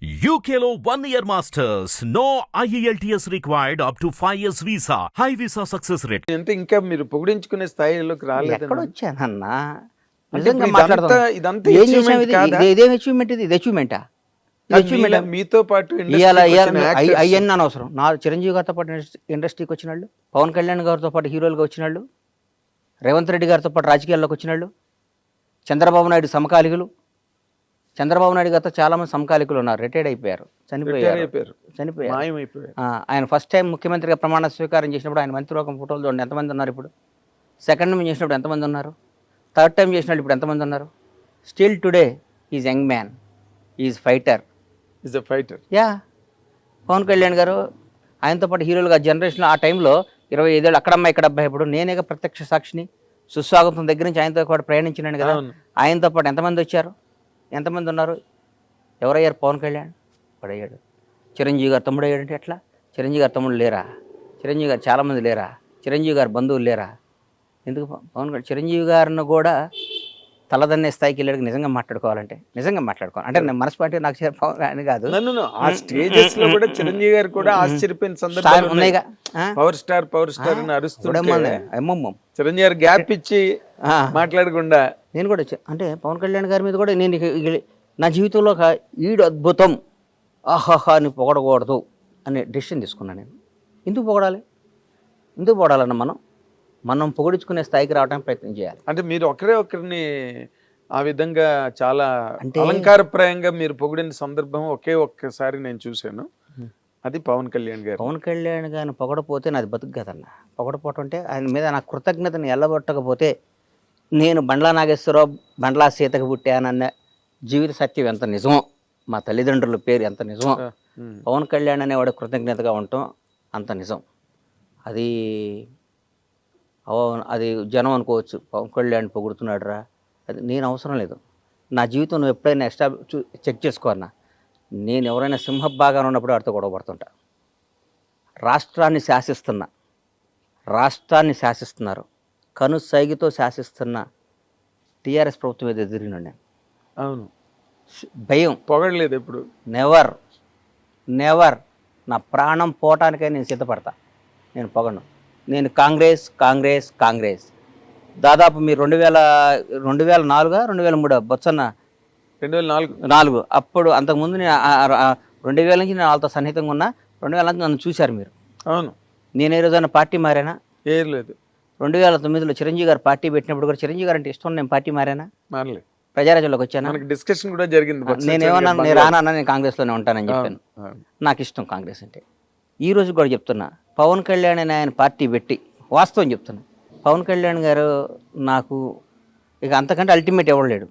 UKLO 1 year masters. No IELTS required up to 5 years visa. High visa success rate. అంటే ఇంకా మీరు పొగిడించుకునే స్థాయిలోకి రాలేదన్నా? ఎక్కడొచ్చానన్నా అంటే నిజంగా ఇప్పుడు మాట్లాడదాం. ఇదంతా ఏం achievement చేసాం ఇది? కాదా? ఇదేం అచీవ్మెంట్ ఇది అచీవ్మెంటా మీతో పాటు ఇవాళ industry కి వచ్చిన actors. అవన్నీ అనవసరం. నా చిరంజీవి గారితో పాటు ఇండస్ట్రీకి వచ్చిన వాళ్ళు, పవన్ కళ్యాణ్ గారితో పాటు హీరోలుగా వచ్చిన వాళ్ళు, రేవంత్ రెడ్డి గారితో పాటు రాజకీయాల్లోకి వచ్చిన వాళ్ళు, చంద్రబాబు నాయుడు సమకాలికులు. చంద్రబాబు నాయుడు గారితో చాలామంది సమకాలికులు ఉన్నారు, రిటైర్డ్ అయిపోయారు, అయిపోయారు. చనిపోయారు. మాయమైపోయారు. ఆయన ఫస్ట్ టైం ముఖ్యమంత్రిగా ప్రమాణ స్వీకారం చేసినప్పుడు ఆయన మంత్రివర్గం ఫోటోలు చూడండి ఎంతమంది ఉన్నారు ఇప్పుడు. సెకండ్ టైం చేసినప్పుడు ఎంతమంది ఉన్నారు, థర్డ్ టైం చేసినప్పుడు ఇప్పుడు ఎంతమంది ఉన్నారు. Still today is young man, is fighter. Is a fighter. Yeah, Pawan Kalyan garu ఆయనతో పాటు హీరోలుగా జనరేషన్ ఆ టైంలో 25 ఏళ్ళు అక్కడమ్మ ఇక్కడ అబ్బాయి. ఇప్పుడు నేనేగా ప్రత్యక్ష సాక్షిని. సుస్వాగతం దగ్గర నుంచి ఆయనతో పాటు ప్రయాణించినాను కదా. అవును. ఆయనతో పాటు ఎంతమంది వచ్చారు, ఎంతమంది ఉన్నారు. ఎవరయ్యారు? పవన్ కళ్యాణ్ వాడయ్యాడు. చిరంజీవి గారు తమ్ముడు అయ్యాడంటే ఎట్లా? చిరంజీవి గారు తమ్ముడు లేరా? చిరంజీవి గారు చాలామంది లేరా? చిరంజీవి గారు బంధువులు లేరా? ఎందుకు పవన్ కళ్యాణ్ చిరంజీవి గారిని కూడా తలదన్నే స్థాయికి వెళ్ళాడు. నిజంగా మాట్లాడుకోవాలంటే నిజంగా మాట్లాడుకోవాలి అంటే నేను మనస్పాటి నాకు పవన్ కళ్యాణ్ కాదు. నన్ను ఆ స్టేజెస్ లో కూడా చిరంజీవి గారు కూడా ఆశ్చర్యపోయిన సందర్భాలు ఉన్నాయిగా. పవర్ స్టార్ అని అరుస్తుంటే అమ్మమ్మ చిరంజీవి గారు గ్యాప్ ఇచ్చి మాట్లాడకుండా నేను కూడా అంటే పవన్ కళ్యాణ్ గారి మీద కూడా నేను నా జీవితంలో ఒక ఈడు అద్భుతం ఆహాహా అని పొగడకూడదు అనే డెసిషన్ తీసుకున్నాను నేను. ఎందుకు పొగడాలి? ఎందుకు పొగడాలన్న మనం పొగిడించుకునే స్థాయికి రావడానికి ప్రయత్నం చేయాలి. అంటే మీరు ఒకరిని ఆ విధంగా చాలా అలంకారప్రాయంగా మీరు పొగిడిన సందర్భం ఒక్కసారి నేను చూశాను. అది పవన్ కళ్యాణ్ గారు. పవన్ కళ్యాణ్ గారిని పొగడపోతే నాది బతుకు కదన్న. పొగడపోవటం అంటే ఆయన మీద నా కృతజ్ఞతని ఎల్లబొట్టకపోతే నేను బండ్లా నాగేశ్వరరావు బండ్లా సీతకు పుట్టానన్న జీవిత సత్యం ఎంత నిజమో, మా తల్లిదండ్రుల పేరు ఎంత నిజమో, పవన్ కళ్యాణ్ అనేవాడు కృతజ్ఞతగా ఉండటం అంత నిజం. అది జనం అనుకోవచ్చు, పవన్ కళ్యాణ్ పొగుడుతున్నాడు రా, అది నేను అవసరం లేదు. నా జీవితం నువ్వు ఎప్పుడైనా చెక్ చేసుకో అన్నా. నేను ఎవరైనా సింహభాగాన ఉన్నప్పుడు వాడితో గొడవపడుతుంటా. రాష్ట్రాన్ని శాసిస్తున్నారు, కనుసైగితో శాసిస్తున్న టీఆర్ఎస్ ప్రభుత్వం మీద ఎదిరినాడు నేను. అవును, భయం పొగడలేదు ఎప్పుడు. నెవర్ నా ప్రాణం పోవటానికై నేను సిద్ధపడతా. నేను పొగను. నేను కాంగ్రెస్ దాదాపు మీరు 2004 2003 బొత్సన్న 2004 అప్పుడు అంతకుముందు నేను 2000 నుంచి నేను వాళ్ళతో సన్నిహితంగా ఉన్నా. 2000 నుంచి నన్ను చూశారు మీరు. అవును. నేను ఏ రోజైనా పార్టీ మారానా? ఏం లేదు. 2009లో చిరంజీవి గారు పార్టీ పెట్టినప్పుడు కూడా చిరంజీవి గారు అంటే ఇష్టం, నేను పార్టీ మారానా? మారలేదు. ప్రజారాజ్యంలోకి వచ్చానా? డిస్కషన్ కూడా జరిగింది. నేనేమన్నా నేను రానన్నా, నేను కాంగ్రెస్లోనే ఉంటానని చెప్పాను. నాకు ఇష్టం కాంగ్రెస్ అంటే. ఈ రోజు కూడా చెప్తున్నా, పవన్ కళ్యాణ్ అని ఆయన పార్టీ పెట్టి వాస్తవం చెప్తున్నా, పవన్ కళ్యాణ్ గారు నాకు ఇక అంతకంటే అల్టిమేట్ ఎవరు లేడు.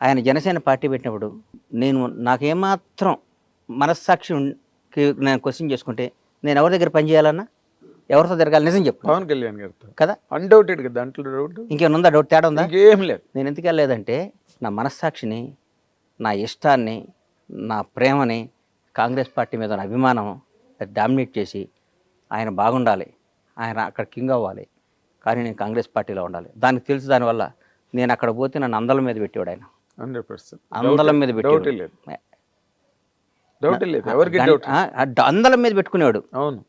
ఆయన జనసేన పార్టీ పెట్టినప్పుడు నాకేమాత్రం మనస్సాక్షికి నేను క్వశ్చన్ చేసుకుంటే నేను ఎవరి దగ్గర పనిచేయాలన్నా, ఎవరితో తిరగాలి? నిజం చెప్పు. పవన్ కళ్యాణ్ గారితో కదా. అన్డౌటెడ్ కదా, దాంట్లో డౌట్ ఇంకేమైనా ఉందా? డౌట్ తేడా ఉందా? ఇంకేం లేదు. నేను ఎందుకు వెళ్ళలేదంటే నా మనస్సాక్షిని, నా ఇష్టాన్ని, నా ప్రేమని, కాంగ్రెస్ పార్టీ మీద నా అభిమానం డామినేట్ చేసి ఆయన బాగుండాలి, ఆయన అక్కడ కింగ్ అవ్వాలి, కానీ నేను కాంగ్రెస్ పార్టీలో ఉండాలి. దానికి తెలుసు. దానివల్ల నేను అక్కడ పోతే నన్ను అందల మీద పెట్టేవాడు ఆయన. 100% అందలం మీద పెట్టేవాడు. అందలం మీద పెట్టుకునేవాడు. అవును.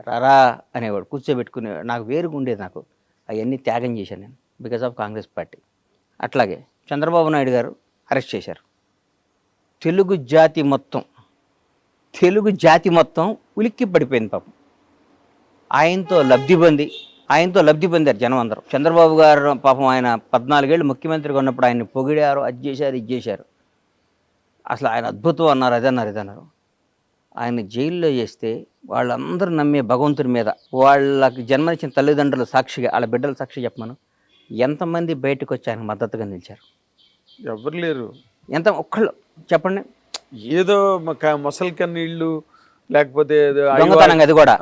రారా అనేవాడు, కూర్చోబెట్టుకునేవాడు. నాకు వేరుగా ఉండేది. నాకు అవన్నీ త్యాగం చేశాను నేను బికాజ్ ఆఫ్ కాంగ్రెస్ పార్టీ. అట్లాగే చంద్రబాబు నాయుడు గారు అరెస్ట్ చేశారు. తెలుగు జాతి మొత్తం ఉలిక్కి పడిపోయింది పాపం. ఆయనతో లబ్ధి పొందారు జనం అందరూ. చంద్రబాబు గారు పాపం ఆయన 14 ఏళ్ళు ముఖ్యమంత్రిగా ఉన్నప్పుడు ఆయన్ని పొగిడారు, అది చేశారు, ఇది చేశారు. అసలు ఆయన అద్భుతం అన్నారు, ఇదన్నారు. ఆయన జైల్లో చేస్తే వాళ్ళందరూ నమ్మే భగవంతుడి మీద, వాళ్ళకి జన్మనిచ్చిన తల్లిదండ్రుల సాక్షిగా, వాళ్ళ బిడ్డల సాక్షి చెప్పమను, ఎంతమంది బయటకు వచ్చి ఆయనకు మద్దతుగా నిలిచారు? ఎవరు లేరు. ఒక్కళ్ళు చెప్పండి. ఏదో మొసలి కన్నీళ్ళు, లేకపోతే దొంగతనంగా, అది కూడా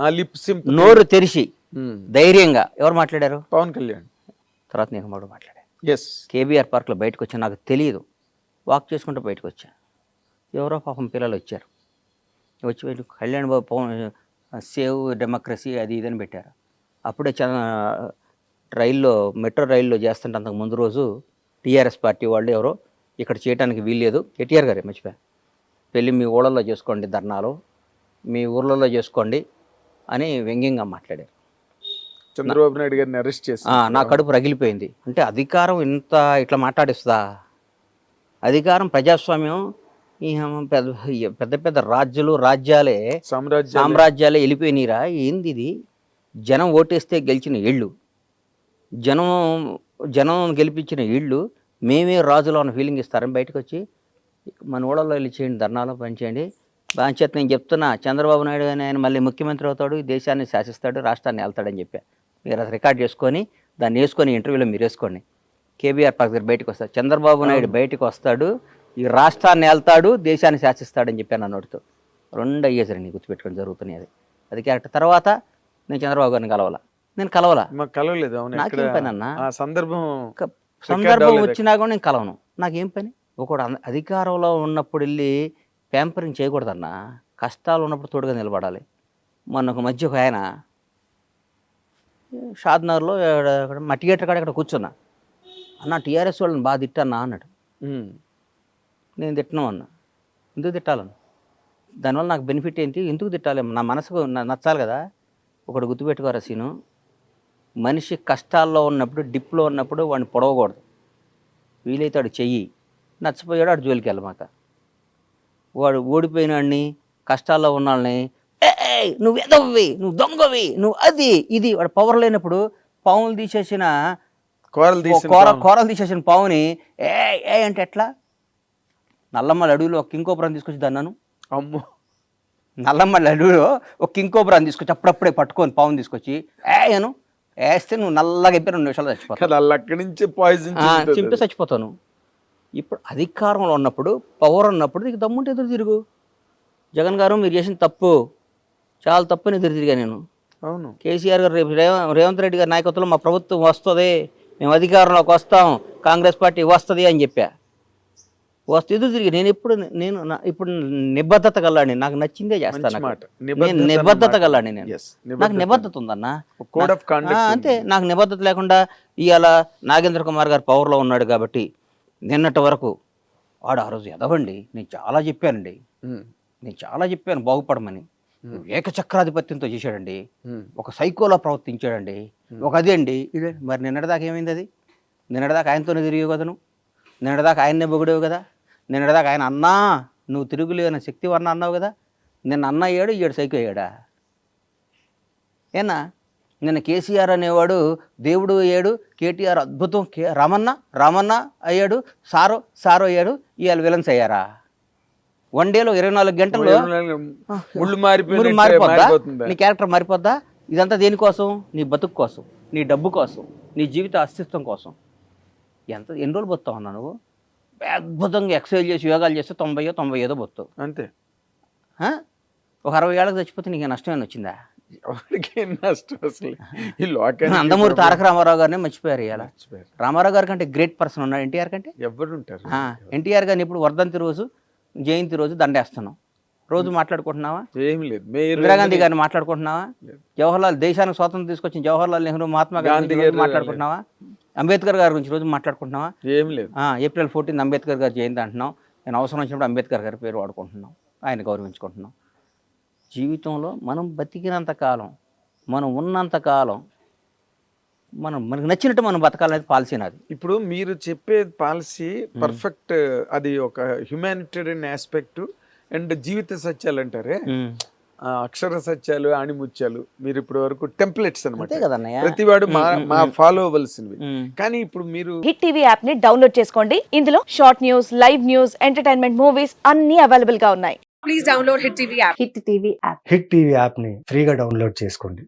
నోరు తెరిచి ధైర్యంగా ఎవరు మాట్లాడారు? పవన్ కళ్యాణ్. తర్వాత నేను కూడా మాట్లాడాను. ఎస్. కేబీఆర్ పార్క్లో బయటకు వచ్చా, నాకు తెలియదు, వాక్ చేసుకుంటూ బయటకు వచ్చా. ఎవరో పాపం పిల్లలు వచ్చారు, వచ్చి కళ్యాణ్ బాబు పవన్ సేవ్ డెమోక్రసీ అది ఇదని పెట్టారు. అప్పుడే మెట్రో రైల్లో చేస్తుంటే అంతకు ముందు రోజు టీఆర్ఎస్ పార్టీ వాళ్ళు ఎవరో ఇక్కడ చేయడానికి వీల్లేదు, కేటీఆర్ గారే మర్చిపోయా, పెళ్ళి మీ ఊళ్ళల్లో చేసుకోండి, ధర్నాలు మీ ఊర్లలో చేసుకోండి అని వ్యంగ్యంగా మాట్లాడారు. చంద్రబాబు నాయుడు గారిని అరెస్ట్ చేసి నా కడుపు రగిలిపోయింది. అంటే అధికారం ఇంత ఇట్లా మాట్లాడిస్తుందా? అధికారం ప్రజాస్వామ్యం ఈ పెద్ద పెద్ద రాజ్యాలే సామ్రాజ్యాలే వెళ్ళిపోయినరా? ఏంది ఇది? జనం ఓటేస్తే గెలిచిన ఇళ్ళు, జనం గెలిపించిన ఇళ్ళు మేమే రాజులో ఉన్న ఫీలింగ్ ఇస్తారని బయటకు వచ్చి మన ఊళ్ళలో వెళ్ళి చేయండి, ధర్నాలో పనిచేయండి. బాధ్యత నేను చెప్తున్నా, చంద్రబాబు నాయుడు అని ఆయన మళ్ళీ ముఖ్యమంత్రి అవుతాడు, దేశాన్ని శాసిస్తాడు, రాష్ట్రాన్ని వెళ్తాడని చెప్పా. మీరు అది రికార్డ్ చేసుకొని దాన్ని వేసుకొని ఇంటర్వ్యూలో మీరు వేసుకోండి. కేబీఆర్ పార్క్ దగ్గర బయటకు వస్తాడు, చంద్రబాబు నాయుడు బయటకు వస్తాడు, ఈ రాష్ట్రాన్ని వెళ్తాడు, దేశాన్ని శాసిస్తాడని చెప్పాను నా నోటితో. 2 అయ్యేసరి గుర్తుపెట్టుకొని జరుగుతున్నాయి. అది క్యారెక్టర్. తర్వాత నేను చంద్రబాబు గారిని నేను కలవలా. కలవలేదు. నాకేం పని అన్న? సందర్భం వచ్చినా కూడా నేను కలవను. నాకేం పని? ఒకడు అధికారంలో ఉన్నప్పుడు వెళ్ళి ప్యాంపరింగ్ చేయకూడదన్నా. కష్టాలు ఉన్నప్పుడు తోడుగా నిలబడాలి. మొన్న ఒక మధ్య ఒక ఆయన షాద్నగర్లో మా థియేటర్ కాడ ఇక్కడ కూర్చున్నా. అన్న టీఆర్ఎస్ వాళ్ళని బాగా తిట్టన్నా అన్నాడు. నేను తిట్టను అన్నా. ఎందుకు తిట్టాలను? దానివల్ల నాకు బెనిఫిట్ ఏంటి? ఎందుకు తిట్టాలి? నా మనసుకు నచ్చాలి కదా. ఒకటి గుర్తుపెట్టుకోరా సీను, మనిషి కష్టాల్లో ఉన్నప్పుడు, డిప్లో ఉన్నప్పుడు వాడిని పొడవకూడదు. వీలైతే వాడు చెయ్యి, నచ్చిపోయాడు వాడు జోలికి వెళ్ళమాక. వాడు ఓడిపోయినాడిని, కష్టాల్లో ఉన్న వాళ్ళని నువ్వు ఎదవ్వి, నువ్వు దొంగవి, నువ్వు అది ఇది, వాడు పవర్ లేనప్పుడు పావులు తీసేసిన కూరలు తీసేసిన పావుని ఏ అంటే ఎట్లా? నల్లమ్మల అడవిలో ఒక కింకోపురం తీసుకొచ్చి దన్నాను. అమ్మో, నల్లమ్మల అడవిలో ఒక కింకోపురం తీసుకొచ్చి అప్పుడప్పుడే పట్టుకొని పావుని తీసుకొచ్చి అను వేస్తే నువ్వు నల్లగా అయిపోయి 2 నిమిషాలు చచ్చిపోతావు. అక్కడి నుంచి పాయిజన్ చింపి చచ్చిపోతాను. ఇప్పుడు అధికారంలో ఉన్నప్పుడు, పవర్ ఉన్నప్పుడు నీకు దమ్ముంటే ఎదురు తిరుగు. జగన్ గారు మీరు చేసిన తప్పు, చాలా తప్పని ఎదురు తిరిగా నేను. అవును. కేసీఆర్ గారు రేపు రేవంత్ రెడ్డి గారి నాయకత్వంలో మా ప్రభుత్వం వస్తుంది, మేము అధికారంలోకి వస్తాం, కాంగ్రెస్ పార్టీ వస్తుంది అని చెప్పా. వస్తే ఎదురు తిరిగి నేను ఇప్పుడు నిబద్ధత గల్లాడిని. నాకు నచ్చిందే చేస్తాను. నేను నిబద్ధత గల్లాడిని. నాకు నిబద్ధత ఉందన్న. అంతే. నాకు నిబద్ధత లేకుండా ఇవాళ నాగేంద్ర కుమార్ గారు పవర్లో ఉన్నాడు కాబట్టి నిన్నటి వరకు వాడు ఆ రోజు ఎదవండి. నేను చాలా చెప్పాను బాగుపడమని. ఏకచక్రాధిపత్యంతో చేశాడండి, ఒక సైకోలా ప్రవర్తించాడండి, ఒక అదే అండి ఇదే. మరి నిన్నటిదాకా ఏమైంది? అది నిన్నటిదాకా ఆయనతోనే తిరిగి కదా, నువ్వు నిన్నటిదాకా ఆయన్నే పొగిడేవు కదా, నిన్నటిదాకా ఆయన అన్నా నువ్వు తిరుగులేని శక్తి వర్ణ అన్నావు కదా. నిన్న అన్న అయ్యాడు, ఈడు సైకో అయ్యాడా? ఏనా? నిన్న కేసీఆర్ అనేవాడు దేవుడు అయ్యాడు, కేటీఆర్ అద్భుతం, రామన్న అయ్యాడు, సారో అయ్యాడు, ఇవాళ విలన్స్ అయ్యారా? 1 డేలో 24 గంటల్లో మారిపోద్దా? నీ క్యారెక్టర్ మారిపోద్దా? ఇదంతా దేనికోసం? నీ బతుకు కోసం, నీ డబ్బు కోసం, నీ జీవిత అస్తిత్వం కోసం. ఎన్ని రోజులు బతుతావు అన్నా నువ్వు? అద్భుతంగా ఎక్సర్సైజ్ చేసి యోగాలు చేస్తే 90 బతుతావు అంతే. ఒక 60 ఏళ్ళకి చచ్చిపోతే నీకు నష్టమేనా వచ్చిందా? నందమూరి తారక రామారావు గారిని మర్చిపోయారు. ఇలా రామారావు గారి కంటే గ్రేట్ పర్సన్ ఉన్నాడు ఎన్టీఆర్ కంటే. ఎవరు ఉంటారు? ఎన్టీఆర్ గారిని ఇప్పుడు వర్ధంతి రోజు, జయంతి రోజు దండేస్తున్నాం. రోజు మాట్లాడుకుంటున్నావా? ఏమి లేదు. ఇందిరాగాంధీ గారిని మాట్లాడుకుంటున్నావా? జవహర్లాల్, దేశానికి స్వాతంత్రం తీసుకొచ్చిన జవహర్లాల్ నెహ్రూ, మహాత్మా గాంధీ గారిని మాట్లాడుకుంటున్నావా? అంబేద్కర్ గారి గురించి రోజు మాట్లాడుకుంటున్నావా? ఏం లేదు. ఏప్రిల్ 14 అంబేద్కర్ గారి జయంతి అంటున్నాం. నేను అవసరం వచ్చినప్పుడు అంబేద్కర్ గారి పేరు వాడుకుంటున్నాం, ఆయన గౌరవించుకుంటున్నాం. జీవితంలో మనం బతికినంత కాలం, మనం ఉన్నంత కాలం మనకు నచ్చినట్టు మనం బతకాలనేది పాలసీ నాది. ఇప్పుడు మీరు చెప్పే పాలసీ పర్ఫెక్ట్. అది ఒక హ్యుమానిటేరియన్ ఆస్పెక్ట్ అండ్ జీవిత సత్యాలు అంటారే, అక్షర సత్యాలు, ఆణిముత్యాలు మీరు ఇప్పుడు వరకు టెంప్లెట్స్ అన్నమాట. ప్రతివాడు మా ఫాలో అవ్వాల్సినవి. కానీ ఇప్పుడు మీరు హిట్ టీవీ యాప్ ని డౌన్లోడ్ చేసుకోండి. ఇందులో short news, live news, entertainment movies అన్ని అవైలబుల్ గా ఉన్నాయి. Please download hit TV app. Hit TV app ని ఫ్రీగా డౌన్లోడ్ చేసుకోండి.